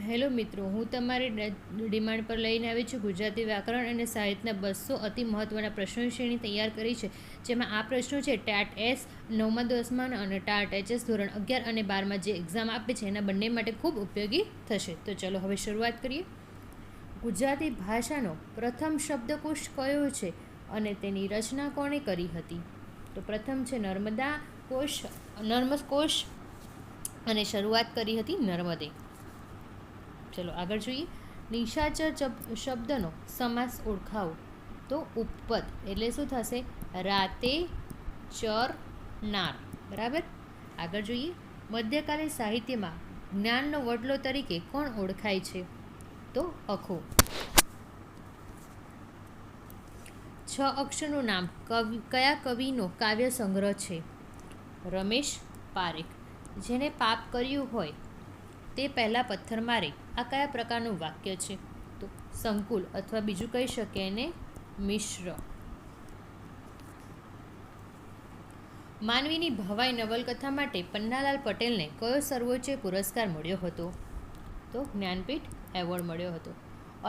Hello મિત્રો, હું તમારી ડિમાન્ડ પર લઈને આવી છું ગુજરાતી વ્યાકરણ અને સાહિત્યના 200 અતિ મહત્ત્વના પ્રશ્નો શ્રેણી તૈયાર કરી છે. જેમાં આ પ્રશ્નો છે ટાટ એસ 9મા 10મા અને ટાટ એચએસ ધોરણ 11 અને 12માં જે એક્ઝામ આપે છે એના બંને માટે ખૂબ ઉપયોગી થશે. તો ચલો હવે શરૂઆત કરીએ. ગુજરાતી ભાષાનો પ્રથમ શબ્દકોશ કયો છે અને તેની રચના કોણે કરી હતી? તો પ્રથમ છે નર્મદ કોશ અને શરૂઆત કરી હતી નર્મદે. ચલો આગળ જોઈએ. નિશાચર શબ્દનો સમાસ ઓળખાવો. તો ઉપપદ એટલે શું થશે? રાતે ચર નાર. બરાબર. આગળ જોઈએ. મધ્યકાલીન સાહિત્યમાં જ્ઞાનનો વડલો તરીકે કોણ ઓળખાય છે? તો અખો. 6 અક્ષરનું નામ કયા કવિનો કાવ્ય સંગ્રહ છે? રમેશ પારેખ. જેને પાપ કર્યું હોય તે પહેલાં પથ્થર મારે. આ કયા પ્રકારનું વાક્ય છે? તો સંકુલ અથવા બીજું કહી શકીએ એને મિશ્ર. માનવીની ભવાઈ નવલકથા માટે પન્નાલાલ પટેલને કયો સર્વોચ્ચ પુરસ્કાર મળ્યો હતો? તો જ્ઞાનપીઠ એવોર્ડ મળ્યો હતો.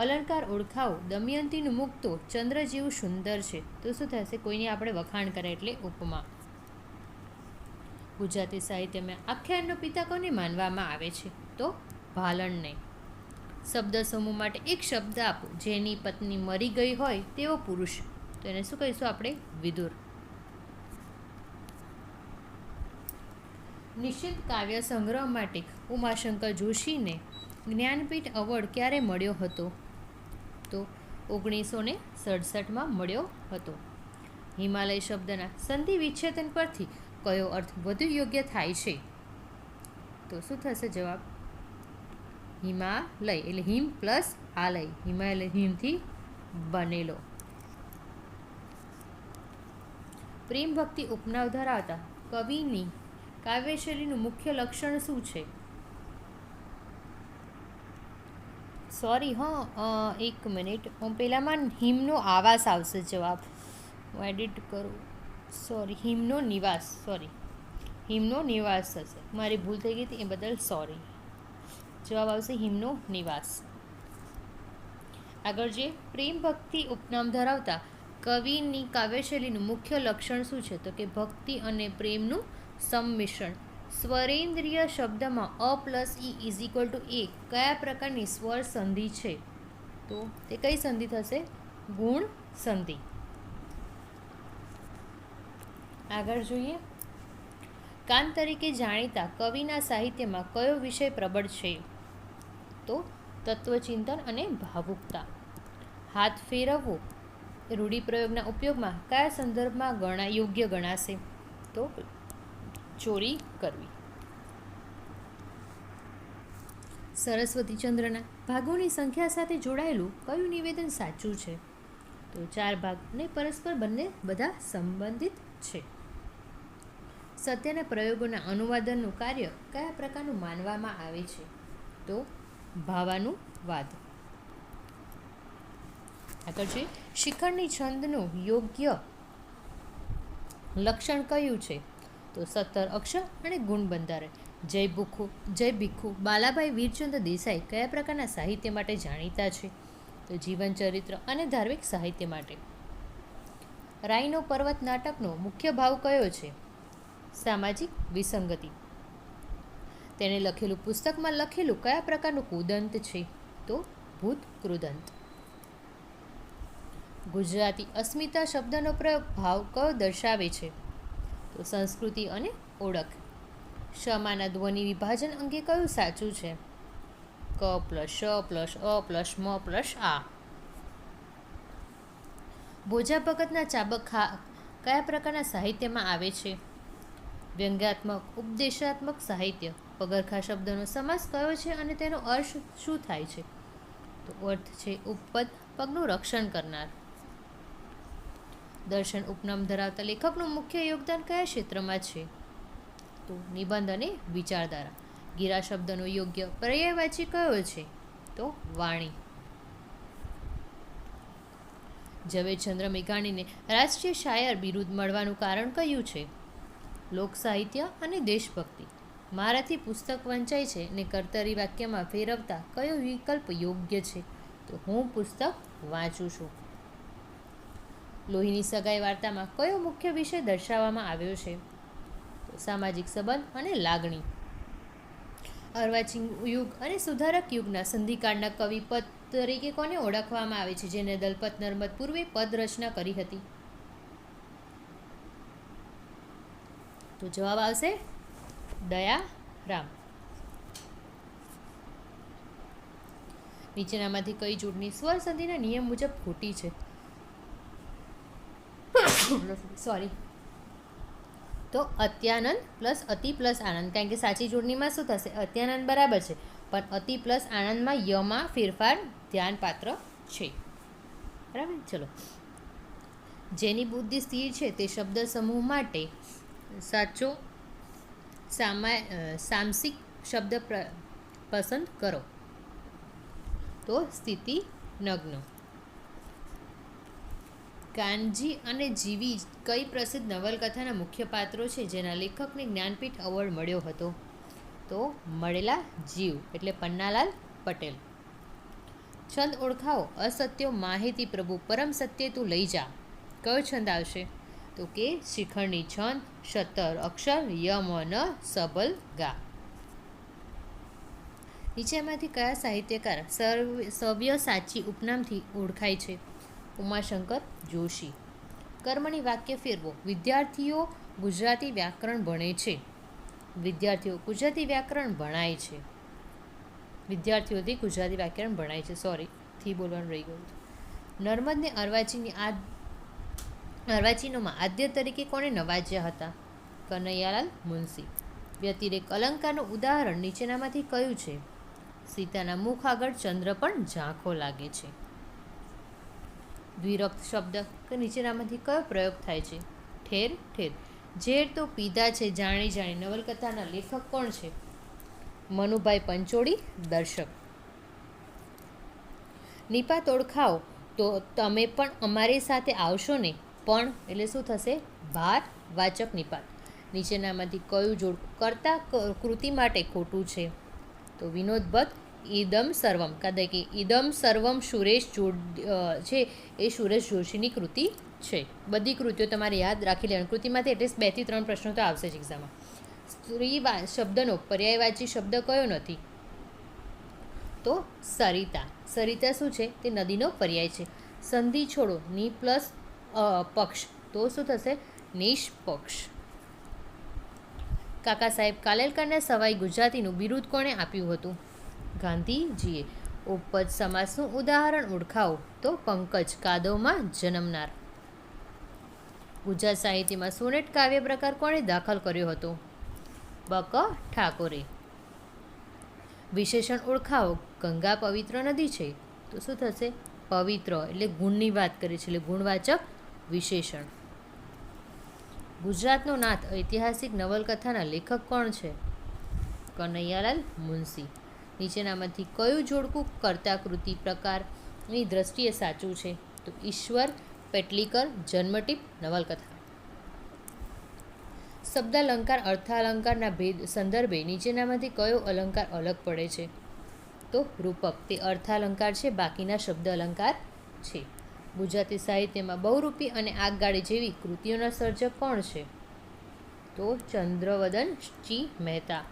અલંકાર ઓળખાવો. દમયંતીનું મુખ તો ચંદ્ર જેવું સુંદર છે. તો શું થશે? કોઈની આપણે વખાણ કરે એટલે ઉપમા. ગુજરાતી સાહિત્યમાં આખ્યાનનો પિતા કોને માનવામાં આવે છે? તો ભાલણને. શબ્દ સમૂહ માટે એક શબ્દ આપો જેની પત્ની મરી ગઈ હોય તેવો પુરુષ. તો એને શું કહીશું આપણે? વિદુર. નિશ્ચિત કાવ્ય સંગ્રહ માટે ઉમાશંકર જોશીને જ્ઞાનપીઠ એવોર્ડ ક્યારે મળ્યો હતો? તો 1967માં મળ્યો હતો. હિમાલય શબ્દના સંધિ વિચ્છેદન પરથી કયો અર્થ વધુ યોગ્ય થાય છે? તો શું થશે જવાબ? હિમાલય એટલે હિમ પ્લસ આલય. હિમાલય હિમથી બનેલો. પ્રેમ ભક્તિ ઉપનાવ ધરાવતા કવિની કાવ્યશૈલીનું મુખ્ય લક્ષણ શું છે? સોરી એક મિનિટ, પહેલાંમાં હિમનો આવાસ આવશે જવાબ. હું એડિટ કરું. હિમનો નિવાસ થશે. મારી ભૂલ થઈ ગઈ હતી એ બદલ સોરી. જવાબ આવશે હિમનો નિવાસ. આગળ જે પ્રેમ ભક્તિ ઉપનામ ધરાવતા કવિની કાવ્યશૈલીનું મુખ્ય લક્ષણ શું છે? તો કે ભક્તિ અને પ્રેમનું સંમિશ્રણ. સ્વરેન્દ્રિય શબ્દમાં અ પ્લસ ઈ ઇઝ ઇક્વલ ટુ એ કયા પ્રકારની સ્વર સંધિ છે? તો તે કઈ સંધિ થશે? ગુણ સંધિ. આગળ જોઈએ. કાન તરીકે જાણીતા કવિના સાહિત્યમાં કયો વિષય પ્રબળ છે? તો તત્વચિંતન અને ભાવુકતા. હાથ ફેરવવો રૂઢિપ્રયોગના ઉપયોગમાં કયા સંદર્ભમાં યોગ્ય ગણાશે? તો ચોરી કરવી. સરસ્વતીચંદ્રના ભાગોની સંખ્યા સાથે જોડાયેલું કયું નિવેદન સાચું છે? તો 4 ભાગ ને પરસ્પર બંને બધા સંબંધિત છે. સત્યના પ્રયોગોના અનુવાદનનું કાર્ય કયા પ્રકારનું માનવામાં આવે છે? તો ભાવાનુવાદ. આગળ જોઈએ. શિખંડી છંદનું યોગ્ય લક્ષણ કયું છે? તો 17 અક્ષર અને ગુણ બંધારણ. જય ભીખુ બાલાભાઈ વીરચંદ દેસાઈ કયા પ્રકારના સાહિત્ય માટે જાણીતા છે? તો જીવન ચરિત્ર અને ધાર્મિક સાહિત્ય માટે. રાઈનો પર્વત નાટકનો મુખ્ય ભાવ કયો છે? સામાજિક વિસંગતિ. તેને લખેલું પુસ્તકમાં લખેલું કયા પ્રકારનું કૃદંત છે? તો ભૂત કૃદંત. ગુજરાતી અસ્મિતા શબ્દનો પ્રયોગ ભાવ કયો દર્શાવે છે? તો સંસ્કૃતિ અને ઓળખ. શમાના ધ્વનિ વિભાજન અંગે કયું સાચું છે? ક પ્લસ શ પ્લસ અ પ્લસ મ પ્લસ આ. ભોજા ભગતના ચાબક કયા પ્રકારના સાહિત્યમાં આવે છે? વ્યંગ્યાત્મક ઉપદેશાત્મક સાહિત્ય. પગરખા શબ્દનો સમાસ કયો છે અને તેનો અર્થ શું થાય છે? તો અર્થ છે ઉપપદ, પગનું રક્ષણ કરનાર. દર્શન ઉપનામ ધરાવતા લેખકનું મુખ્ય યોગદાન કયા ક્ષેત્રમાં છે? તો નિબંધ અને વિચારધારા. ગીરા શબ્દનો યોગ્ય પર્યાયવાચી કયો છે? તો વાણી. ઝવેરચંદ્ર મેઘાણીને રાષ્ટ્રીય શાયર બિરુદ મળવાનું કારણ કયું છે? લોક સાહિત્ય અને દેશભક્તિ. મારાથી પુસ્તક વંચાય છે ને કર્તરી વાક્યમાં ફેરવતા કયો વિકલ્પ યોગ્ય છે? તો હું પુસ્તક વાંચું છું. લોહીની સગાઈ વાર્તામાં કયો મુખ્ય વિષય દર્શાવવામાં આવ્યો છે? તો સામાજિક સંબંધ અને લાગણી. અર્વાચીન યુગ અને સુધારક યુગના સંધિકાળના કવિ પદ તરીકે કોને ઓળખવામાં આવે છે, જેને દલપત નર્મદ પૂર્વે પદ રચના કરી હતી? તો જવાબ આવશે દયારામ. નીચેનામાંથી કઈ જોડણી સ્વર સંધિના નિયમ મુજબ ખોટી છે? સોરી. તો અત્યાનંદ પ્લસ અતિ પ્લસ આનંદ, કારણ કે સાચી જોડણીમાં શું થશે? અત્યાનંદ બરાબર છે, પણ અતિ પ્લસ આનંદમાં યમાં ફેરફાર ધ્યાનપાત્ર છે. બરાબર. ચલો. જેની બુદ્ધિ સ્થિર છે તે શબ્દ સમૂહ માટે સાચો સામસિક શબ્દ પસંદ કરો. તો સ્થિતિ નગ્ન. કાનજી અને જીવી કઈ પ્રસિદ્ધ નવલકથાના મુખ્ય પાત્રો છે જેના લેખકને જ્ઞાનપીઠ એવોર્ડ મળ્યો હતો? તો મળેલા જીવ એટલે પન્નાલાલ પટેલ. છંદ ઓળખાવો. અસત્યો માહિતી પ્રભુ પરમ સત્ય તું લઈ જા. કયો છંદ આવશે? તો કે શિખંડી છંદ, શતર અક્ષર, યમ ન સબલ ગા. નીચેમાંથી કયા સાહિત્યકાર સવ્યસાચી ઉપનામથી ઓળખાય છે? ઉમાશંકર જોશી. કર્મણી વાક્ય ફેરવો. વિદ્યાર્થીઓ ગુજરાતી વ્યાકરણ ભણે છે. વિદ્યાર્થીઓ ગુજરાતી વ્યાકરણ ભણાય છે. વિદ્યાર્થીઓથી ગુજરાતી વ્યાકરણ ભણાય છે. થી બોલવાનું રહી ગયું. નર્મદને અર્વાચીનોમાં આદ્ય તરીકે કોણે નવાજ્યા હતા? કનૈયાલાલ મુનશી. વ્યતિરેક અલંકારનું ઉદાહરણ નીચેનામાંથી કયું છે? સીતાના મુખ આગળ ચંદ્ર પણ ઝાંખો લાગે છે. દ્વિરક્ત શબ્દ કે નીચેનામાંથી કયો પ્રયોગ થાય છે? ઠેર ઠેર. ઝેર તો પીધા છે જાણી જાણી નવલકથાના લેખક કોણ છે? મનુભાઈ પંચોળી. દર્શક. નિપાત ઓળખાવો. તો તમે પણ અમારી સાથે આવશો ને? પણ એટલે શું થશે? ભાર વાચક નિપાત. નીચેનામાંથી કયું જોડકું કર્તા કૃતિ માટે ખોટું છે? તો વિનોદ ભટ્ટ ઇદમ સર્વમ. કારણ કે ઇદમ સર્વમ સુરેશ છે એ સુરેશ જોશીની કૃતિ છે. બધી કૃતિઓ તમારે યાદ રાખી લેવાની. કૃતિમાંથી એટલીસ્ટ 2 થી 3 પ્રશ્નો તો આવશે જ એક્ઝામમાં. સ્ત્રી શબ્દનો પર્યાયવાચી શબ્દ કયો નથી? તો સરિતા. સરિતા શું છે? તે નદીનો પર્યાય છે. સંધિ છોડો. ની પ્લસ પક્ષ તો શું થશે? નિષ્પક્ષ. કાકા સાહેબ કાલેલકરના સવાઈ ગુજરાતીનું બિરુદ કોણે આપ્યું હતું? ગાંધીજીએ. ઉપપદ સમાસનું ઉદાહરણ ઓળખાવો. તો પંકજ કાદવમાં જન્મનાર. ગુજરાત સાહિત્યમાં સોનેટ કાવ્ય પ્રકાર કોણે દાખલ કર્યો હતો? બક ઠાકોરે. વિશેષણ ઓળખાવો. ગંગા પવિત્ર નદી છે તો શું થશે? પવિત્ર એટલે ગુણની વાત કરે છે એટલે ગુણવાચક વિશેષણ. ગુજરાતનો નાથ ઐતિહાસિક નવલકથાના લેખક કોણ છે? કનૈયાલાલ મુનશી. નીચેનામાંથી કયું જોડકું કર્તા કૃતિ પ્રકારની દ્રષ્ટિએ સાચું છે? તો ઈશ્વર પેટલીકર જન્મટીપ નવલકથા. શબ્દાલંકાર અર્થાલંકારના ભેદ સંદર્ભે નીચેનામાંથી કયો અલંકાર અલગ પડે છે? તો રૂપક. તે અર્થાલંકાર છે, બાકીના શબ્દ અલંકાર છે. ગુજરાતી સાહિત્યમાં બહુરૂપી અને આગગાડી જેવી કૃતિઓના સર્જક કોણ છે? તો ચંદ્રવદન ચી મહેતા.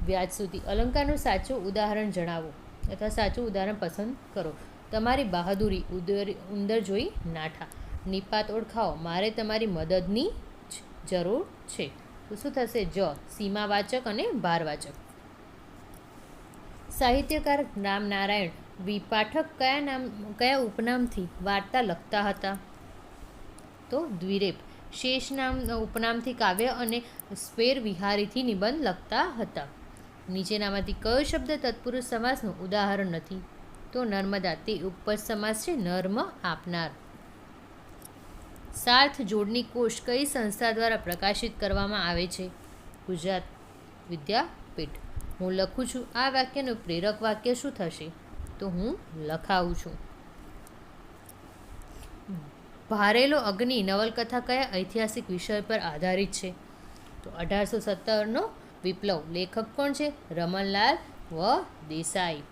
વ્યાજસ્તુતિ અલંકારનું સાચું ઉદાહરણ જણાવો અથવા સાચું ઉદાહરણ પસંદ કરો. તમારી બહાદુરી ઉંદર જોઈ નાઠા. નિપાત ઓળખાવો. મારે તમારી મદદની જરૂર છે તો શું થશે? જ. સીમાવાચક અને ભારવાચક. સાહિત્યકાર રામનારાયણ વિપાઠક કયા ઉપનામથી વાર્તા લખતા હતા? તો દ્વિરેફ. શેષ નામ ઉપનામથી કાવ્ય અને સ્વેર વિહારીથી નિબંધ લખતા હતા. નીચેનામાંથી કયો શબ્દ તત્પુરુષ સમાસનું ઉદાહરણ નથી? તો નર્મદા. તે ઉપપદ સમાસ છે, નર્મ આપનાર. સાર્થ જોડણી કોષ કઈ સંસ્થા દ્વારા પ્રકાશિત કરવામાં આવે છે? ગુજરાત વિદ્યાપીઠ. હું લખું છું આ વાક્યનું પ્રેરક વાક્ય શું થશે? તો હું લખાવું છું. ભારેલો અગ્નિ નવલકથા કયા ઐતિહાસિક વિષય પર આધારિત છે? તો 1817નો વિપ્લવ. લેખક કોણ છે? રમણલાલ વ દેસાઈ.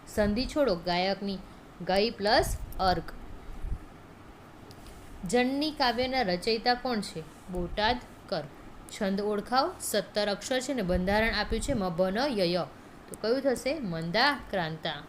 સંધિ છોડો ગાયકની ગઈ પ્લસ અર્ક. જનની કાવ્યના રચયિતા કોણ છે? બોટાદકર. છંદ ઓળખાવ. 17 અક્ષર છે ને બંધારણ આપ્યું છે મભન યય. તો કયું થશે? મંદા ક્રાંતા.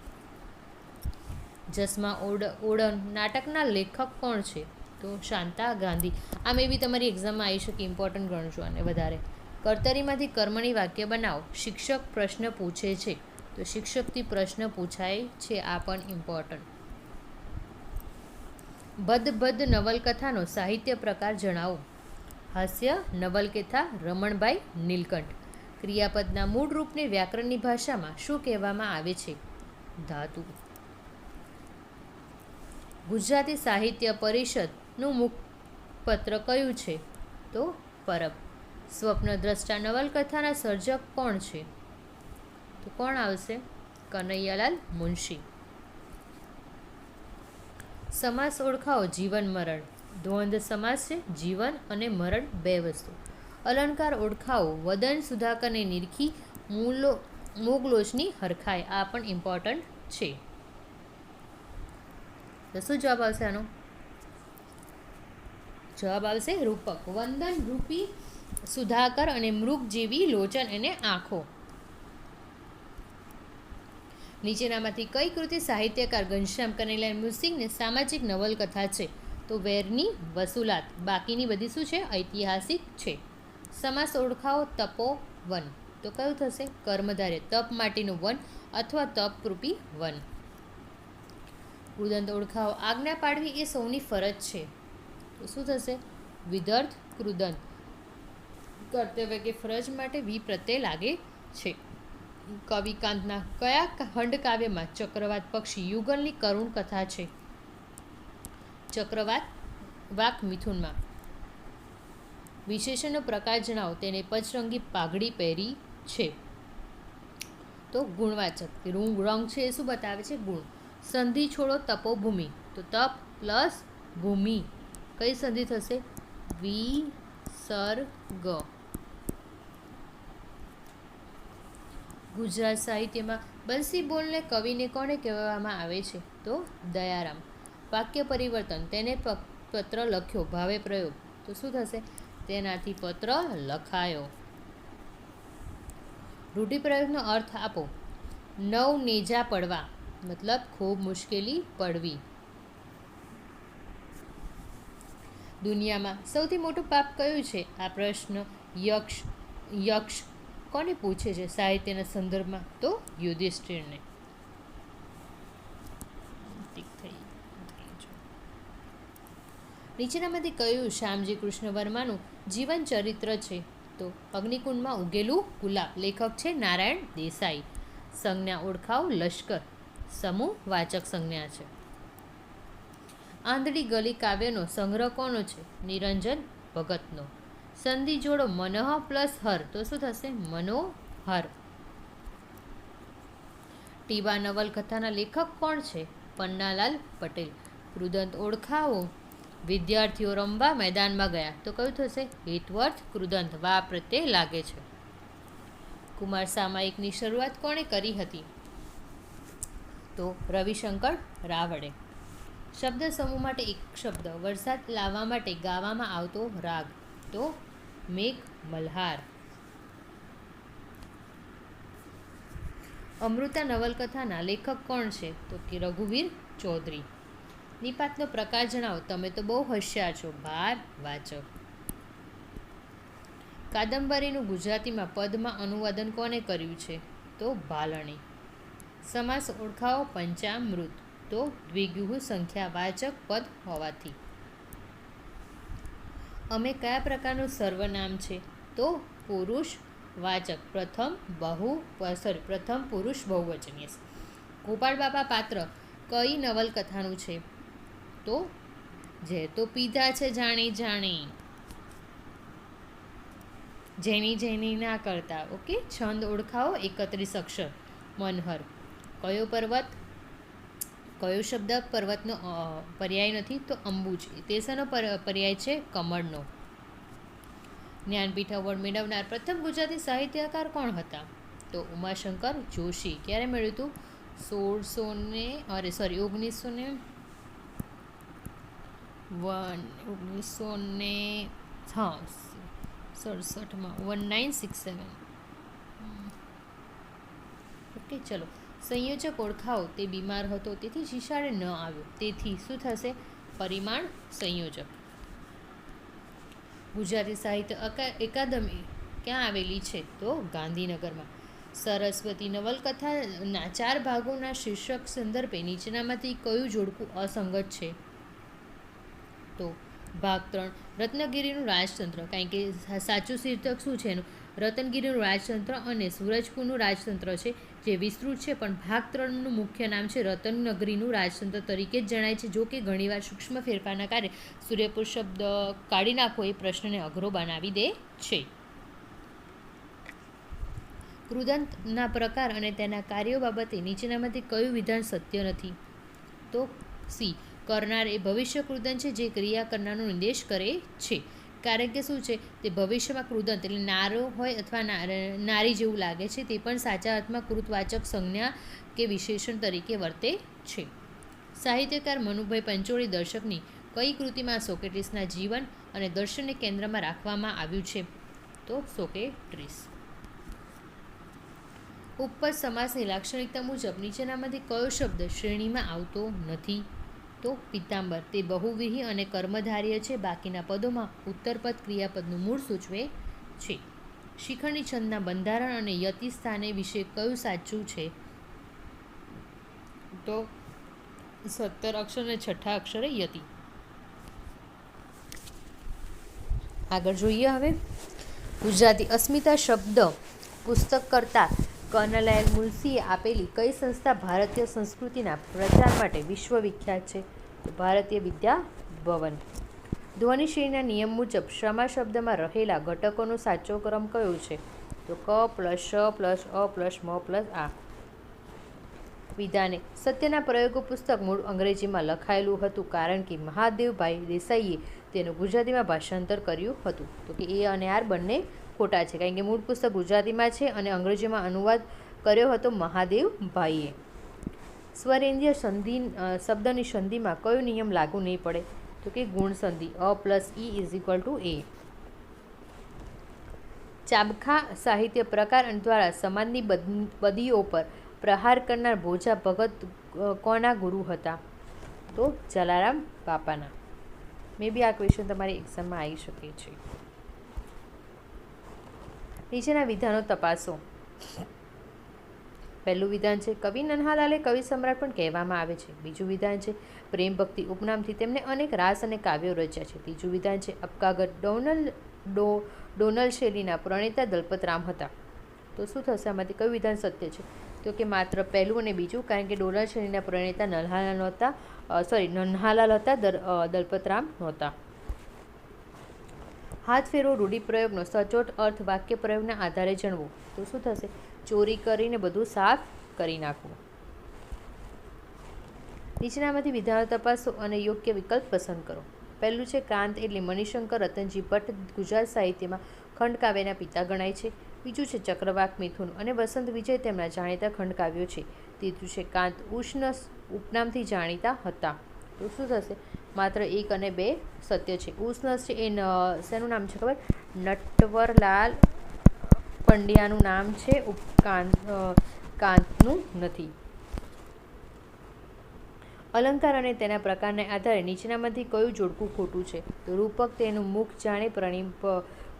જસમા ઓડન નાટકના લેખક કોણ છે? તો શાંતા ગાંધી. આ મે બી તમારી એક્ઝામમાં આવી શકે, ઇમ્પોર્ટન્ટ ગણજો અને વધારે. કર્તરીમાંથી કર્મણી વાક્ય બનાવો. શિક્ષક પ્રશ્ન પૂછે છે, તો શિક્ષકથી પ્રશ્ન પૂછાય છે, આ પણ ઇમ્પોર્ટન્ટ. બદ્ધ નવલકથાનો સાહિત્ય પ્રકાર જણાવો. હાસ્ય નવલકથા રમણભાઈ નીલકંઠ. ક્રિયાપદના મૂળ રૂપને વ્યાકરણની ભાષામાં શું કહેવામાં આવે છે? ધાતુ. ગુજરાતી સાહિત્ય પરિષદનું મુખપત્ર કયું છે? તો પરબ. સ્વપ્નદ્રષ્ટા નવલકથાના સર્જક કોણ છે? તો કોણ આવશે? કનૈયાલાલ મુનશી. સમાસ ઓળખાવો. જીવન મરણ. દ્વંદ્વ સમાસ છે. જીવન અને મરણ બે વસ્તુ. અલંકાર ઓળખાવો. વદન સુધાકરને નિરખી મૂગલોચની હરખાય. આ પણ ઇમ્પોર્ટન્ટ છે. તો શું જવાબ આવશે આનો? જવાબ આવશે રૂપક. વંદન રૂપી સુધાકર અને મૃગ જેવી લોચન અને આંખો. નીચેનામાંથી કઈ કૃતિ સાહિત્યકાર ઘનશ્યામ કનૈયાલાલ મુનશીની સામાજિક નવલકથા છે? તો વેરની વસુલાત. બાકીની બધી શું છે? ઐતિહાસિક છે. સમાસ ઓળખાવો. તપોવન. તો કયું થશે? કર્મધારય. તપ માટેનું વન અથવા તપરૂપી વન. કૃદંત ઓળખાવો. આજ્ઞા પાડવી એ સૌની ફરજ છે, તો શું થશે? વિદર્થ કૃદંત. કર્તવ્ય કે ફરજ માટે વી પ્રત્યે લાગે છે. કવિકાંતના કયા ખંડકાવ્યમાં ચક્રવાત પક્ષી યુગલની કરુણ કથા છે? ચક્રવાત વાક મિથુનમાં. વિશેષણનો પ્રકાર જણાવો. તેને પચરંગી પાઘડી પહેરી છે. તો ગુણવાચક. રંગ છે એ શું બતાવે છે? ગુણ. સંધિ છોડો તપોભૂમિ. તો તપ પ્લસ ભૂમિ. કઈ સંધિ થશે? વિસર્ગ. ગુજરાત સાહિત્યમાં બંસી બોલને કવિને કોને કહેવામાં આવે છે? તો દયારામ. વાક્ય પરિવર્તન. તેને પત્ર લખ્યો. ભાવે પ્રયોગ. તો શું થશે? તેનાથી પત્ર લખાયો. રૂઢિપ્રયોગનો અર્થ આપો. નવ નેજા પડવા મતલબ ખૂબ મુશ્કેલી પડવી. દુનિયામાં સૌથી મોટું પાપ કયું છે? આ પ્રશ્ન યક્ષ કોને પૂછે છે સાહિત્યના સંદર્ભમાં? તો યુધિષ્ઠિરને. નીચેનામાંથી કયું શ્યામજી કૃષ્ણ વર્માનું જીવન ચરિત્ર છે? તો અગ્નિકુંડમાં ઉગેલું ગુલાબ. લેખક છે નારાયણ દેસાઈ. સંજ્ઞા ઓળખાવ. લશ્કર સમૂહ વાચક સંજ્ઞા છે. આંધળી ગલી કાવ્યનો સંગ્રહ કોનો છે? નિરંજન ભગતનો. સંધિ જોડો. મનઃ પ્લસ હર. તો શું થશે? મનોહર. ટીબા નવલકથાના લેખક કોણ છે? પન્નાલાલ પટેલ. કૃદંત ઓળખાવો. વિદ્યાર્થીઓ રમવા મેદાનમાં ગયા. તો કયું થશે? હેતવર્થ કૃદંત. વા પ્રત્યે લાગે છે. કુમાર સામાયિકની શરૂઆત કોણે કરી હતી? તો રવિશંકર રાવળે. શબ્દ સમૂહ માટે એક શબ્દ. વરસાદ લાવવા માટે ગાવામાં આવતો રાગ. તો મેઘ મલ્હાર. અમૃતા નવલકથાના લેખક કોણ છે? તો કે રઘુવીર ચૌધરી. નિપાતનો પ્રકાર જણાવો. તમે તો બહુ હોશિયાર છો. ભાર વાચક. કાદંબરીનું ગુજરાતીમાં પદમાં અનુવાદન કોને કર્યું છે? તો ભાલણી. સમાસ ઓળખાવો. પંચામૃત. તો દ્વિગુહ સંખ્યા વાચક પદ હોવાથી. અમે કયા પ્રકારનું સર્વનામ છે? તો પુરુષ વાચક. પ્રથમ પુરુષ બહુવચન. ગોપાળ બાપા પાત્ર કઈ નવલકથાનું છે? તો જે તો પીધા છે જાણી જાણી. જેની ના કરતા. ઓકે. છંદ ઓળખાવો. 31 અક્ષર. મનહર. કયો પર્વત? કયો શબ્દ પર્વતનો પર્યાય નથી? તો અંબુજ. તેસરનો પર્યાય છે કમળનો. જ્ઞાનપીઠ એવોર્ડ મેળવનાર પ્રથમ ગુજરાતી સાહિત્યકાર કોણ હતા? તો ઉમાશંકર જોશી. ક્યારે મેળવ્યું હતું? 1967. ઓકે, ચલો. સંયોજક ઓળખાવો. તે બીમાર હતો તેથી શિશાળે ન આવ્યો. તેથી શું થશે? પરિમાણ સંયોજક. ગુજરાતી સાહિત્ય અકાદમી ક્યાં આવેલી છે? તો ગાંધીનગરમાં. સરસ્વતી નવલકથાના 4 ભાગોના શીર્ષક સંદર્ભે નીચેનામાંથી કયું જોડકું અસંગત છે? તો ભાગ 3 રત્નગીરીનું રાજતંત્ર. કારણ કે સાચું શીર્ષક શું છે એનું? રતનગીરીનું રાજતંત્ર અને સૂરજપુરનું રાજતંત્ર છે, જે વિસ્તૃત છે, પણ ભાગ 3નું મુખ્ય નામ છે રતનગરીનું રાજતંત્ર તરીકે જ જણાય છે. જો કે ઘણીવાર સૂક્ષ્મ ફેરફારના કારણે સૂર્યપુર શબ્દ કાઢી નાખવો એ પ્રશ્નને અઘરો બનાવી દે છે. કૃદંતના પ્રકાર અને તેના કાર્યો બાબતે નીચેનામાંથી કયું વિધાન સત્ય નથી? તો સી. કરનાર એ ભવિષ્ય કૃદંત છે, જે ક્રિયા કરનારનો નિર્દેશ કરે છે. કારણ કે શું છે? તે ભવિષ્યમાં કૃદંત એટલે નારો હોય અથવા નારી જેવું લાગે છે, તે પણ સાચા અર્થમાં કૃતવાચક સંજ્ઞા કે વિશેષણ તરીકે વર્તે છે. સાહિત્યકાર મનુભાઈ પંચોળી દર્શકની કઈ કૃતિમાં સોક્રેટિસના જીવન અને દર્શનને કેન્દ્રમાં રાખવામાં આવ્યું છે? તો સોક્રેટિસ. ઉપપદ સમાસની લાક્ષણિકતા મુજબ નીચેનામાંથી કયો શબ્દ શ્રેણીમાં આવતો નથી? તો પિતાંબર. તે બહુવ્રીહી અને કર્મધાર્ય છે. બાકીના પદોમાં ઉત્તરપદ ક્રિયાપદનું મૂળ સૂચવે છે. શિખંડી છંદના બંધારણ અને યતિ સ્થાને વિશે કયું સાચું છે? તો 17 અક્ષર અને 6ઠ્ઠા અક્ષરે યતિ. આગળ જોઈએ હવે. ગુજરાતી અસ્મિતા શબ્દ પુસ્તક કરતા કર્નલાલ મુનશીએ આપેલી કઈ સંસ્થા ભારતીય સંસ્કૃતિના પ્રચાર માટે વિશ્વવિખ્યાત છે? ભારતીય વિદ્યા ભવન. ધ્વનિ શ્રેણીના નિયમ મુજબ શ્રમા શબ્દમાં રહેલા ઘટકોનો સાચો ક્રમ કયો છે? તો ક + શ + અ + મ + આ. વિધાને સત્યના પ્રયોગો પુસ્તક મૂળ અંગ્રેજીમાં લખાયેલું હતું, કારણ કે મહાદેવભાઈ દેસાઈએ તેનું ગુજરાતીમાં ભાષાંતર કર્યું હતું. તો કે એ અને આર બંને ખોટા છે, કારણ કે મૂળ પુસ્તક ગુજરાતીમાં છે અને અંગ્રેજીમાં અનુવાદ કર્યો હતો મહાદેવભાઈએ. સ્વરેન્દ્રીય શબ્દની સંધિમાં કયો નિયમ લાગુ નહીં પડે? તો કે ગુણ સંધિ. અ + ઈ = એ. ચાબખા સાહિત્ય પ્રકાર દ્વારા સમાજની બદીઓ પર પ્રહાર કરનાર ભોજા ભગત કોના ગુરુ હતા? તો જલારામ બાપાના. મે બી આ ક્વેશ્ચન તમારી એક્ઝામમાં આવી શકે છે. નીચેના વિધાનો તપાસો. પહેલું વિધાન છે કવિ નન્હાલાલે કવિ સમ્રાટ પણ કહેવામાં આવે છે. બીજું વિધાન છે પ્રેમ ભક્તિ ઉપનામથી તેમને અનેક રાસ અને કાવ્યો રચ્યા છે. ત્રીજું વિધાન છે અબકાગર ડોનલ શૈલીના પ્રણેતા દલપતરામ હતા. તો શું થશે આમાંથી કયું વિધાન સત્ય છે? તો કે માત્ર પહેલું અને બીજું, કારણ કે ડોનલ શૈલીના પ્રણેતા નન્હાલાલ હતા, દલપતરામ નહોતા. હાથ ફેરવો રૂઢિપ્રયોગનો સચોટ અર્થ વાક્ય પ્રયોગના આધારે જણવો. તો શું થશે? ચોરી કરીને બધું સાફ કરી નાખવું. નીચેનામાંથી વિધાનો તપાસો અને યોગ્ય વિકલ્પ પસંદ કરો. પહેલું છે કાંત એટલે મણિશંકર રતનજી ભટ્ટ ગુજરાત સાહિત્યમાં ખંડકાવ્યના પિતા ગણાય છે. બીજું છે ચક્રવાક મિથુન અને વસંત વિજય તેમના જાણીતા ખંડકાવ્યો છે. ત્રીજું છે કાંત ઉષ્ણ ઉપનામથી જાણીતા હતા. તો શું થશે? માત્ર 1 અને 2 સત્ય છે. ઉષ્ણ છે એ શેનું નામ છે ખબર? નટવરલાલ પંડ્યાનું નામ છે, કાંતનું નથી. અલંકાર અને તેના પ્રકારના આધારે નીચેનામાંથી કયું જોડકું ખોટું છે? તો રૂપક તેનું મુખ જાણે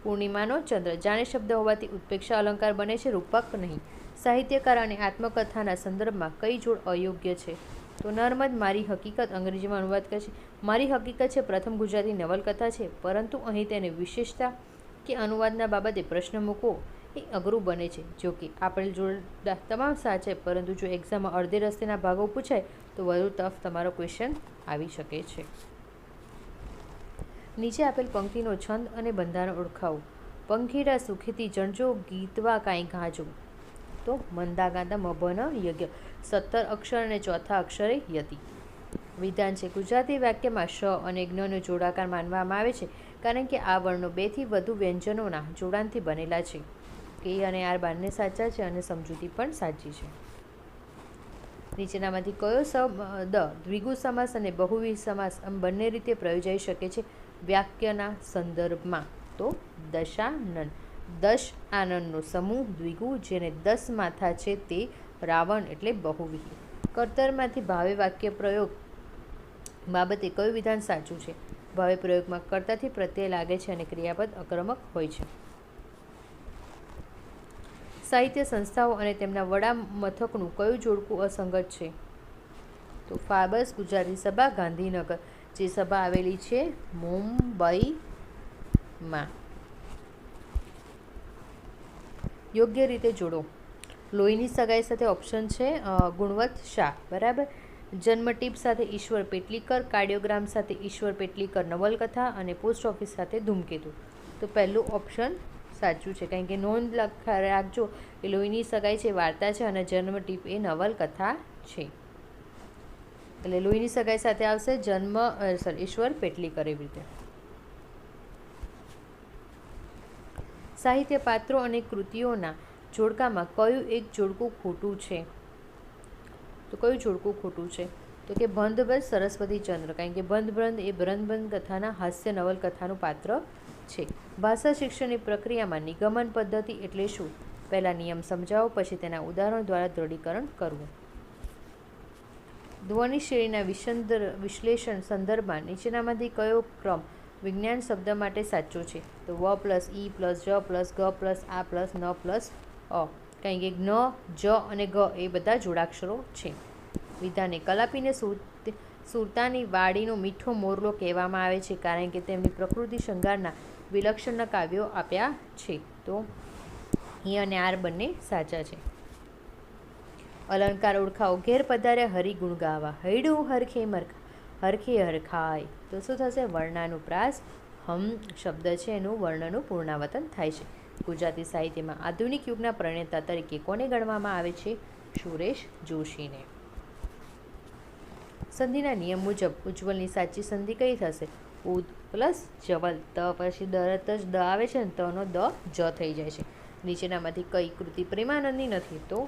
પૂર્ણિમાનો ચંદ્ર. જાણે શબ્દ હોવાથી ઉત્પ્રેક્ષા અલંકાર બને છે, રૂપક નહીં. સાહિત્યકાર અને આત્મકથાના સંદર્ભમાં કઈ જોડ અયોગ્ય છે? તો નર્મદ મારી હકીકત અંગ્રેજીમાં અનુવાદ કરે છે. મારી હકીકત છે પ્રથમ ગુજરાતી નવલકથા છે, પરંતુ અહીં તેની વિશેષતા કે અનુવાદના બાબતે પ્રશ્ન મૂકવો એ અઘરું બને છે. જો કે આપેલ જોડ તમામ સાચા, પરંતુ જો એક્ઝામમાં અડધે રસ્તેના ભાગો પૂછાય તો વધુ ટફ તમારો ક્વેશ્ચન આવી શકે છે. નીચે આપેલ પંક્તિનો છંદ અને બંધારણ ઓળખાવો. પંખીડા સુખેથી જણજો, ગીતવા કાંઈ ગાજો. તો મંદા ગાંદા મભન યજ્ઞ. 17 અક્ષર અને ચોથા અક્ષરે યતિ. વિધાન છે ગુજરાતી વાક્યમાં શ અને જ્ઞનો જોડાકાર માનવામાં આવે છે, કારણ કે આ વર્ણો 2 થી વધુ વ્યંજનોના જોડાણથી બનેલા છે. કે અને આર બંને સાચા છે અને સમજૂતી પણ સાચી છે. નીચેનામાંથી કયો શબ્દ દ્વિગુ સમાસ અને બહુવ્રીહી સમાસ આમ બંને રીતે પ્રયોજાઈ શકે છે વાક્યના સંદર્ભમાં? તો દશાનન. દશ આનંદનો સમૂહ દ્વિગુ, જેને 10 માથા છે તે રાવણ એટલે બહુવ્રીહી. કર્તરમાંથી ભાવે વાક્ય પ્રયોગ બાબતે કયું વિધાન સાચું છે? ભાવે પ્રયોગમાં કર્તાથી પ્રત્યય લાગે છે અને ક્રિયાપદ અકર્મક હોય છે. સાહિત્ય સંસ્થાઓ અને તેમના વડા મથકનું કયું જોડકું અસંગત છે? તો ફાબસ ગુજરાતી સભા ગાંધીનગર, જે સભા આવેલી છે મુંબઈમાં. યોગ્ય રીતે જોડો. લોહીની સગાઈ સાથે ઓપ્શન છે ગુણવંત શાહ, બરાબર. જન્મટીપ સાથે ઈશ્વર પેટલીકર, કાર્ડિયોગ્રામ સાથે ઈશ્વર પેટલીકર નવલકથા અને પોસ્ટ ઓફિસ સાથે ધૂમકેતુ. તો પહેલું ઓપ્શન સાચું છે, કારણ કે નોંધ રાખજો કે લોહીની સગાઈ છે વાર્તા છે અને જન્મટીપ એ નવલકથા છે. એટલે લોહીની સગાઈ સાથે આવશે ઈશ્વર પેટલીકર એવી રીતે. સાહિત્ય પાત્રો અને કૃતિઓના જોડકામાં કયું એક જોડકું ખોટું છે? તો કયું જોડકું ખોટું છે? તો કે બંધબંધ સરસ્વતીચંદ્ર, કારણ કે બંધ એ બંધ કથાના હાસ્ય નવલકથાનું પાત્ર છે. ભાષા શિક્ષણની પ્રક્રિયામાં નિગમન પદ્ધતિ એટલે શું? પહેલા નિયમ સમજાવો, પછી તેના ઉદાહરણ દ્વારા દ્રઢીકરણ કરવું. ધ્વનિ શ્રેણીના વિશ્લેષણ સંદર્ભમાં નીચેનામાંથી કયો ક્રમ વિજ્ઞાન શબ્દ માટે સાચો છે? તો વ પ્લસ ઈ પ્લસ જ પ્લસ ગ પ્લસ આ પ્લસ ન પ્લસ અ, કારણ કે જ્ઞ, જ અને ગ એ બધા જોડાક્ષરો છે. વિધાને કલાપીને સુરતાની વાડીનો મીઠો મોરલો કહેવામાં આવે છે, કારણ કે તેમની પ્રકૃતિ શૃંગારના વિલક્ષણ કાવ્યો આપ્યા છે. તો ઈ અને આર બંને સાચા છે. અલંકાર ઓળખાવો. ઘેર પધાર્યા હરિગુણ ગાવા, હૈડું હરખે હરખે હરખાય. તો શું થશે? વર્ણાનુપ્રાસ હમ શબ્દ છે એનું વર્ણનું પૂર્ણાવર્તન થાય છે. ગુજરાતી સાહિત્યમાં આધુનિક યુગના પ્રણેતા તરીકે કોને ગણવામાં આવે છે? સુરેશ જોશીને. સંધિના નિયમ મુજબ ઉજ્જવલની સાચી સંધિ કઈ થશે? ઉદ પ્લસ જવલ, ત પછી તરત જ દ આવે છે ને તનો દ જ થઈ જાય છે. નીચેનામાંથી કઈ કૃતિ પ્રેમાનંદની નથી? તો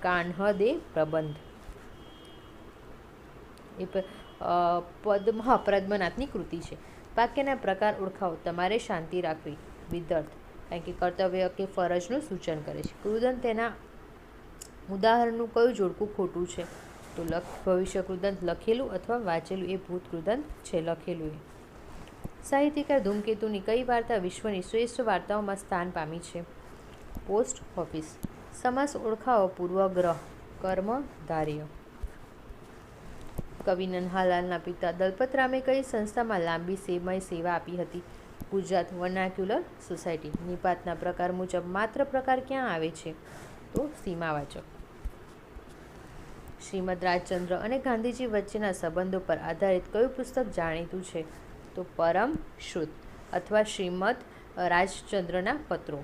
કાન્હદે પ્રબંધ એ પદ્મનાથની કૃતિ છે. વાક્યના પ્રકાર ઓળખાવો. તમારે શાંતિ રાખવી, વિદર્થ, કારણ કે કર્તવ્ય કે ફરજનું સૂચન કરે છે. કૃદંત તેના ઉદાહરણનું કયું જોડકું ખોટું છે? તો ભવિષ્ય કૃદંત લખેલું અથવા વાંચેલું એ ભૂત કૃદંત છે, લખેલું એ. સાહિત્યકાર ધૂમકેતુની કઈ વાર્તા વિશ્વની શ્રેષ્ઠ વાર્તાઓમાં સ્થાન પામી છે? Post office. સમાસ ઓળખાવો. પૂર્વગ્રહ, કર્મધારય. કવિ નન્હાલાલના પિતા દલપતરામે કઈ સંસ્થામાં લાંબી સમય સેવા આપી હતી? Gujarat vernacular society. નિપાતના પ્રકાર મુજબ માત્ર પ્રકાર ક્યાં આવે છે? તો સીમાવાચક. શ્રીમદ રાજચંદ્ર અને ગાંધીજી વચ્ચેના સંબંધો પર આધારિત કયું પુસ્તક જાણીતું છે? તો પરમ શ્રુત અથવા શ્રીમદ રાજચંદ્રના પત્રો.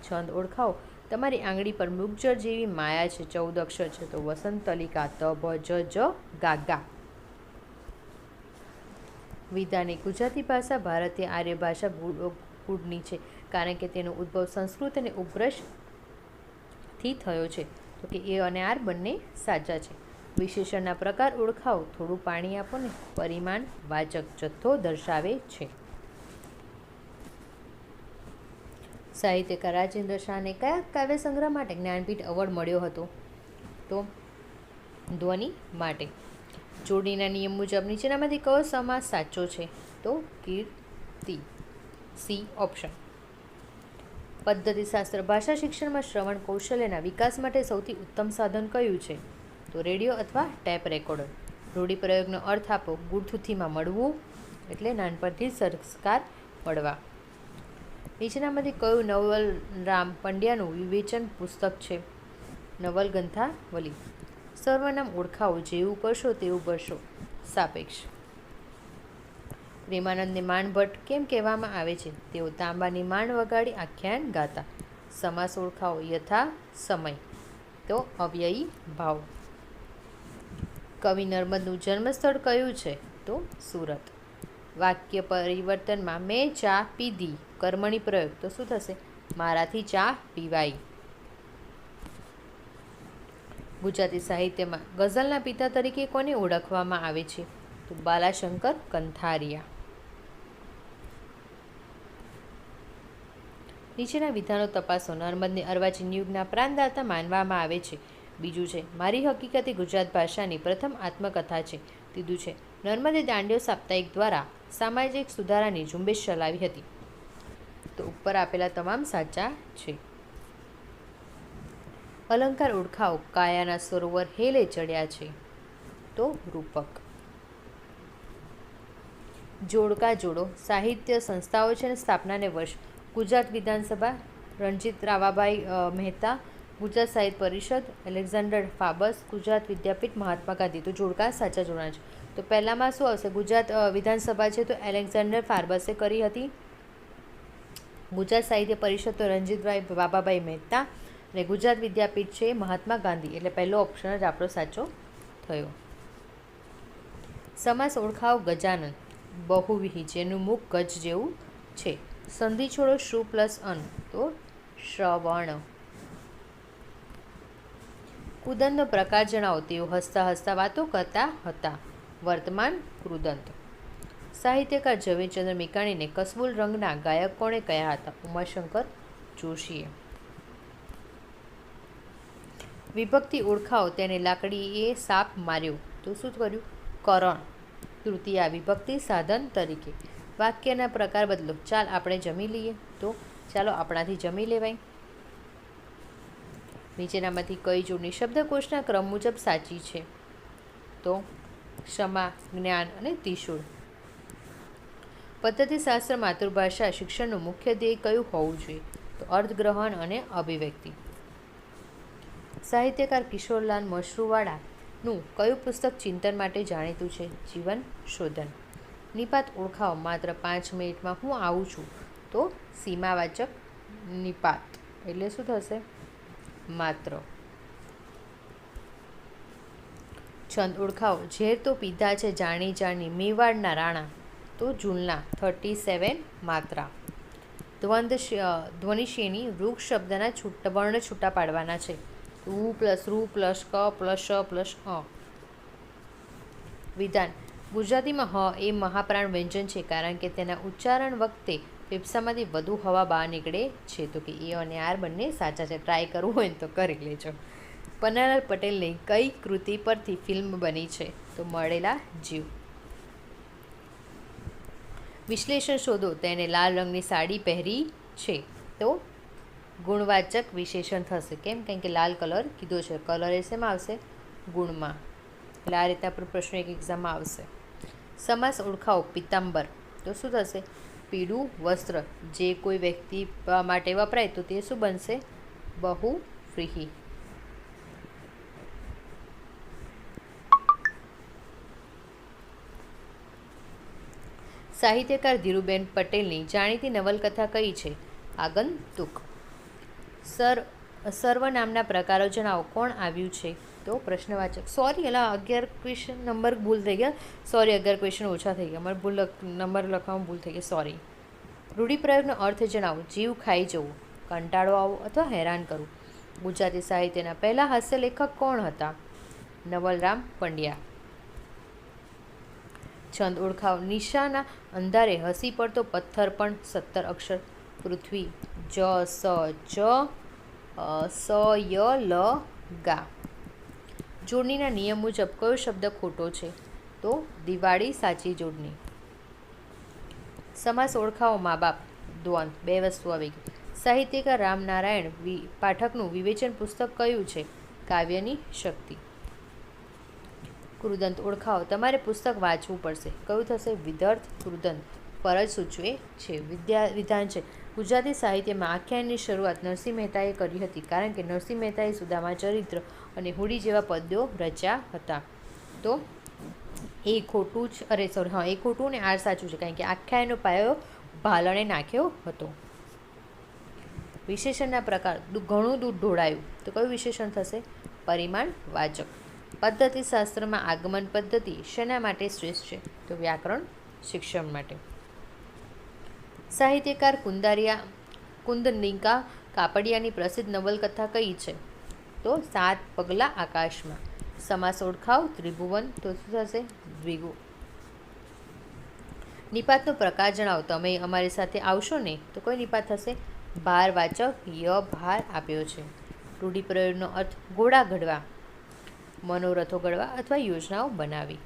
છંદ ઓળખાવો. તમારી આંગળી પર મૃગજળ જેવી માયા છે, 14 અક્ષર છે. તો વસંતલિકા, ત ભ જ જ ગા ગા. વિધાને ગુજરાતી ભાષા ભારતીય આર્ય ભાષા કુળની છે, કારણ કે તેનો ઉદ્ભવ સંસ્કૃત અને ઉપબ્રજથી થયો છે. તો કે એ અને આર બંને સાચા છે. વિશેષણના પ્રકાર ઓળખાવો. થોડું પાણી આપો ને. પરિમાણ વાચક, જથ્થો દર્શાવે છે. સાહિત્યકાર રાજેન્દ્ર શાહને કયા કાવ્ય સંગ્રહ માટે જ્ઞાનપીઠ એવોર્ડ મળ્યો હતો? તો ધ્વનિ માટે. જોડણીના નિયમ મુજબ નીચેનામાંથી કયો સમાસ સાચો છે? તો કીર્તિ, સી ઓપ્શન. પદ્ધતિશાસ્ત્ર. ભાષા શિક્ષણમાં શ્રવણ કૌશલ્યના વિકાસ માટે સૌથી ઉત્તમ સાધન કયું છે? તો રેડિયો અથવા ટેપ રેકોર્ડર. રૂઢિપ્રયોગનો અર્થ આપો. ગુડથુથીમાં મળવું એટલે નાનપણથી સંસ્કાર મળવા. નીચેનામાંથી કયું નવલરામ પંડ્યાનું વિવેચન પુસ્તક છે? નવલગંથાવલી. સર્વનામ ઓળખાવો. જેવું કરશો તેવું બનશો, સાપેક્ષ. પ્રેમાનંદને માણભટ્ટ કેમ કહેવામાં આવે છે? તેઓ તાંબાની માંડ વગાડી આખ્યાન ગાતા. સમાસ ઓળખાવો. યથા સમય, તો અવ્યયી ભાવ. કવિ નર્મદનું જન્મસ્થળ કયું છે? તો સુરત. વાક્ય પરિવર્તનમાં મેં ચા પીધી, કર્મણી પ્રયોગ, તો શું થશે? મારાથી ચા પીવાઈ. ગુજરાતી સાહિત્યમાં ગઝલના પિતા તરીકે કોને ઓળખવામાં આવે છે? તો બાલાશંકર કંથારિયા. નીચેના વિધાનો તપાસો. નર્મદને અર્વાચીન યુગના પ્રાણદાતા માનવામાં આવે છે. બીજું છે મારી હકીકત એ ગુજરાત ભાષાની પ્રથમ આત્મકથા છે. ત્રીજું છે નર્મદે દાંડીયો સાપ્તાહિક દ્વારા સામાજિક સુધારાની ઝુંબેશ ચલાવી હતી. તો ઉપર આપેલા તમામ સાચા છે. અલંકાર ઓળખાવો. કાયાના સરોવર હેલે ચડ્યા છે, તો રૂપક. જોડકા જોડો. સાહિત્ય સંસ્થાઓ છે અને સ્થાપનાને વર્ષ. ગુજરાત વિધાનસભા, રણજીત રાવાભાઈ મહેતા, ગુજરાત સાહિત્ય પરિષદ, એલેક્ઝાન્ડર ફાબસ, ગુજરાત વિદ્યાપીઠ, મહાત્મા ગાંધી. તો જોડકા સાચા જોડાણ છે. તો પહેલામાં શું આવશે? ગુજરાત વિધાનસભા છે તો એલેક્ઝાન્ડર ફાર્બસે કરી હતી. ગુજરાત સાહિત્ય પરિષદ તો રણજીતભાઈ બાબાભાઈ મહેતા, અને ગુજરાત વિદ્યાપીઠ છે મહાત્મા ગાંધી. એટલે પહેલો ઓપ્શન જ આપણો સાચો થયો. સમાસ ઓળખાવો. ગજાનન બહુવિહી, જેનું મુખ ગજ જેવું છે. સંધિ છોડો. શ્રુ પ્લસ અન, તો શ્રવણ. કૃદંતનો પ્રકાર જણાવો. તેઓ હસતા હસતા વાતો કરતા હતા. વર્તમાન કૃદંત. સાહિત્યકાર ઝવેરચંદ્ર મેઘાણીને કસબુલ રંગના ગાયક કોણે કહ્યા હતા? ઉમાશંકર જોશીએ. વિભક્તિ ઓળખાવો. તેને લાકડીએ સાપ માર્યો, તો શું કર્યું? કરણ. તૃતીયા વિભક્તિ સાધન તરીકે. વાક્યના પ્રકાર બદલો. ચાલ આપણે જમી લઈએ, તો ચાલો આપણાથી જમી લેવાય. નીચેનામાંથી કઈ જોડણી શબ્દકોશના ક્રમ મુજબ સાચી છે? તો ક્ષમા, જ્ઞાન અને ત્રિશૂળ. પદ્ધતિશાસ્ત્ર માતૃભાષા શિક્ષણનું મુખ્ય ધ્યેય કયું હોવું જોઈએ? તો અર્થગ્રહણ અને અભિવ્યક્તિ. સાહિત્યકાર કિશોરલાલ મશરૂવાડાનું કયું પુસ્તક ચિંતન માટે જાણીતું છે? જીવન શોધન. નિપાત ઓળખાવો. માત્ર 5 મિનિટમાં હું આવું છું, તો સીમાવાચક નિપાત એટલે શું થશે? માત્ર. છંદ ઓળખાવો. ઝેર તો પીધા છે જાણી જાણી મેવાડના રાણા, તો જુલના 37 માત્રા. ધ્વનિ શ્રેણી. વૃક્ષ શબ્દના વર્ણ છૂટા પાડવાના છે. ઉ પ્લસ રૂ પ્લસ ક પ્લસ શ પ્લસ અ. વિધાન. ગુજરાતીમાં હ એ મહાપ્રાણ વ્યંજન છે કારણ કે તેના ઉચ્ચારણ વખતે ફેફસામાંથી વધુ હવા બહાર નીકળે છે. તો કે એ અને આર બંને સાચા છે. ટ્રાય કરવું હોય ને તો કરી લેજો. પન્નાલાલ પટેલની કઈ કૃતિ પરથી ફિલ્મ બની છે? તો મળેલા જીવ. વિશ્લેષણ શોધો. તેને લાલ રંગની સાડી પહેરી છે, તો ગુણવાચક વિશેષણ થશે. કેમ? કારણ કે લાલ કલર કીધો છે. કલર એ શેમાં આવશે? ગુણમાં. એટલે આ રીતના પણ પ્રશ્નો એક એક્ઝામમાં આવશે. સમાસ ઓળખાવો. પિતાંબર, તો શું થશે? પીળું વસ્ત્ર. જે કોઈ વ્યક્તિ માટે વપરાય તો તે શું બનશે? બહુવ્રીહી. સાહિત્યકાર ધીરુબેન પટેલની જાણીતી નવલકથા કઈ છે? આગંતુક. સર્વનામના પ્રકારો જણાવો. કોણ આવ્યું છે? તો પ્રશ્નવાચક. સોરી, 11 ક્વેશ્ચન નંબર ભૂલ થઈ ગયા. સોરી, 11 ક્વેશ્ચન ઓછા થઈ ગયા. મારે નંબર લખવામાં ભૂલ થઈ ગઈ. સોરી. રૂઢિપ્રયોગનો અર્થ જણાવો. જીવ ખાઈ જવું, કંટાળો આવો અથવા હેરાન કરવું. ગુજરાતી સાહિત્યના પહેલા હાસ્ય લેખક કોણ હતા? નવલરામ પંડ્યા. છંદ ઓળખાવ. નિશાના અંધારે હસી પડતો પથ્થર પણ 17 અક્ષર. પૃથ્વી. જ સ ચ સ ય લ ગા. જોડણીના નિયમ મુજબ કયો શબ્દ ખોટો છે? તો દિવાળી સાચી જોડણી. સમાસ ઓળખાવો. મા બાપ. દ્વંદ. 2 વસ્તુ આવી ગઈ. સાહિત્યકાર રામનારાયણ પાઠકનું વિવેચન પુસ્તક કયું છે? કાવ્યની શક્તિ. કૃદંત ઓળખાવો. તમારે પુસ્તક વાંચવું પડશે. કયું થશે? વિદર્થ કૃદંત. ફરજ સૂચવે છે. વિધાન છે. ગુજરાતી સાહિત્યમાં આખ્યાનની શરૂઆત નરસિંહ મહેતાએ કરી હતી કારણ કે નરસિંહ મહેતાએ સુદામા ચરિત્ર અને હોડી જેવા પદ્યો રચ્યા હતા. તો એ ખોટું જ એ ખોટું ને આર સાચું છે કારણ કે આખ્યાનનો પાયો ભાલણે નાખ્યો હતો. વિશેષણના પ્રકાર. ઘણું દૂધ ઢોળાયું, તો કયું વિશેષણ થશે? પરિમાણવાચક. પદ્ધતિશાસ્ત્રમાં આગમન પદ્ધતિ શેના માટે શ્રેષ્ઠ છે? તો વ્યાકરણ શિક્ષણ માટે. સાહિત્યકાર કુંદનિકા કાપડિયાની પ્રસિદ્ધ નવલકથા કઈ છે? તો 7 પગલાં આકાશમાં. સમાસ ઓળખાવ ત્રિભુવન, તો શું થશે? દ્વિગુ. નિપાતનો પ્રકાર જણાવો. તમે અમારી સાથે આવશો ને તો કોઈ નિપાત થશે? ભારવાચક ય ભાર આપ્યો છે. રૂઢિપ્રયોગનો અર્થ ઘોડા ઘડવા, મનોરથો ઘડવા અથવા યોજનાઓ બનાવી.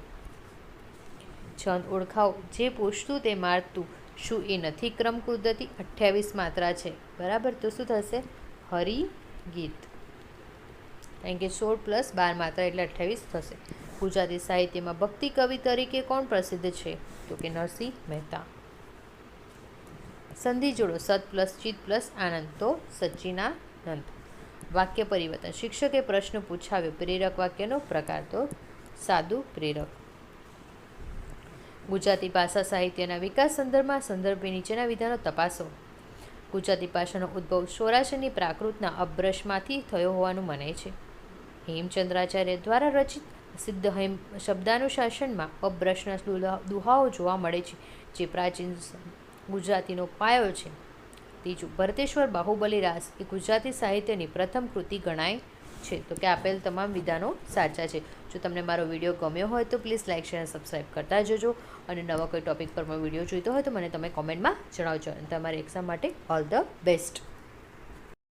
છંદ ઓળખાવો. જે પૂછતું તે મારતું, શું એ નથી ક્રમ કુદરતી? 28 માત્રા છે, બરાબર. તો શું થશે? હરિગીત. કારણ કે 16 + 12 માત્રા એટલે 28 થશે. ગુજરાતી સાહિત્યમાં ભક્તિ કવિ તરીકે કોણ પ્રસિદ્ધ છે? તો કે નરસિંહ મહેતા. સંધિ જોડો. સત + ચિત + આનંદ, તો સચ્ચિનાનંદ. વાક્ય પરિવર્તન. શિક્ષકે પ્રશ્ન પૂછાવ્યો. પ્રેરક વાક્યનો પ્રકાર, તો સાદું પ્રેરક. ગુજરાતી ભાષા સાહિત્યના વિકાસ સંદર્ભમાં સંદર્ભે નીચેના વિધાનો તપાસો. ગુજરાતી ભાષાનો ઉદ્ભવ સૌરાષ્ટ્રની પ્રાકૃતના અપભ્રંશમાંથી થયો હોવાનું મનાય છે. હેમચંદ્રાચાર્ય દ્વારા રચિત સિદ્ધ હેમ શબ્દાનુશાસનમાં અપભ્રંશના દુહાઓ જોવા મળે છે, જે પ્રાચીન ગુજરાતીનો પાયો છે. ત્રીજું, ભરતેશ્વર બાહુબલી રાસ એ ગુજરાતી સાહિત્યની પ્રથમ કૃતિ ગણાય છે. તો કે આપેલ તમામ વિધાનો સાચા છે. જો તમને મારો વિડીયો ગમ્યો હોય તો પ્લીઝ લાઇક, શેર અને સબસ્ક્રાઈબ કરતા જજો. અને નવા કોઈ ટોપિક પર વિડીયો જોઈતો હોય તો મને તમે કોમેન્ટમાં જણાવજો. અને તમારી એક્ઝામ માટે ઓલ ધ બેસ્ટ.